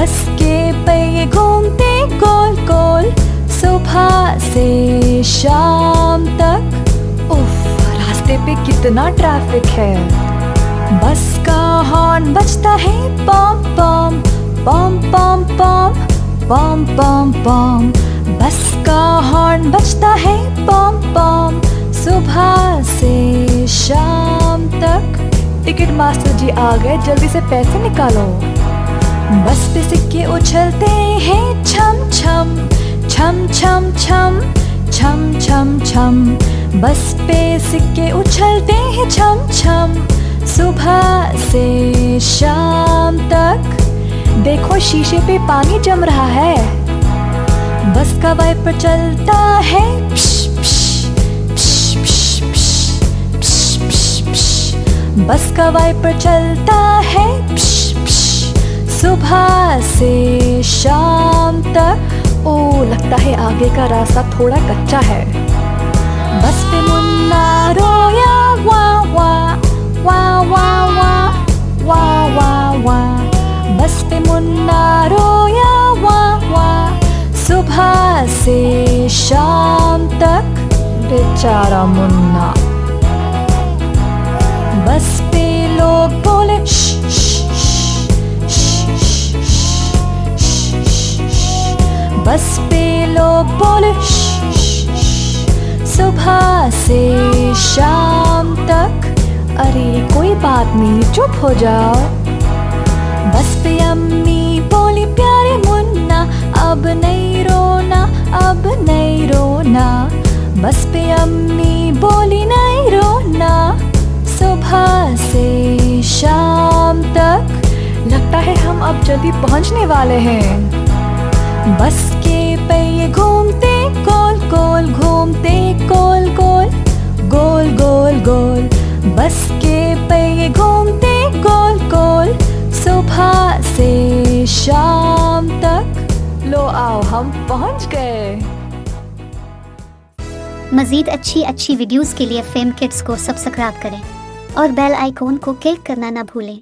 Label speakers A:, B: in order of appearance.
A: बस के पहिए घूमते गोल गोल, सुबह से शाम तक। उफ, रास्ते पे कितना ट्रैफिक है। बस का हॉर्न बजता है पॉम पॉम पॉम पॉम पॉम पॉम पॉम पॉम। बस का हॉर्न बजता है पॉम पॉम, सुबह से शाम तक। टिकट मास्टर जी आ गए, जल्दी से पैसे निकालो। बस पे सिक्के उछलते हैं छम छम छम छम छम छम छम छम। बस पे सिक्के उछलते हैं छम छम, सुबह से शाम तक। देखो शीशे पे पानी जम रहा है। बस का वाइपर चलता है प्श प्श प्श प्श प्श प्श प्श। बस का वाइपर चलता है प्श प्श, सुबह से शाम तक। ओ, लगता है आगे का रास्ता थोड़ा कच्चा है। बस पे मुन्ना रोया वाह वाह वाह वाह वाह वाह वाह वाह। बस पे मुन्ना रोया वाह वाह, सुबह से शाम तक। बेचारा मुन्ना। बस पे लोग बोले श श श श श श। बस पे लोग बोले श श श, सुबह से शाम तक। अरे कोई बात नहीं, चुप हो जाओ। बस पे अम्मी बोली प्यारे मुन्ना, अब नहीं रोना अब नहीं रोना। बस पे अम्मी बोली नहीं रोना, सुबह से शाम तक। लगता है हम अब जल्दी पहुंचने वाले हैं। बस के पहिए घूमते गोल गोल, घूमते गोल गोल गोल गोल गोल। बस के पहिए घूमते गोल गोल, सुबह से शाम तक। लो आओ, हम पहुंच गए।
B: मज़ीद अच्छी वीडियोस के लिए फेम किड्स को सब्सक्राइब करें और बेल आइकॉन को क्लिक करना ना भूलें।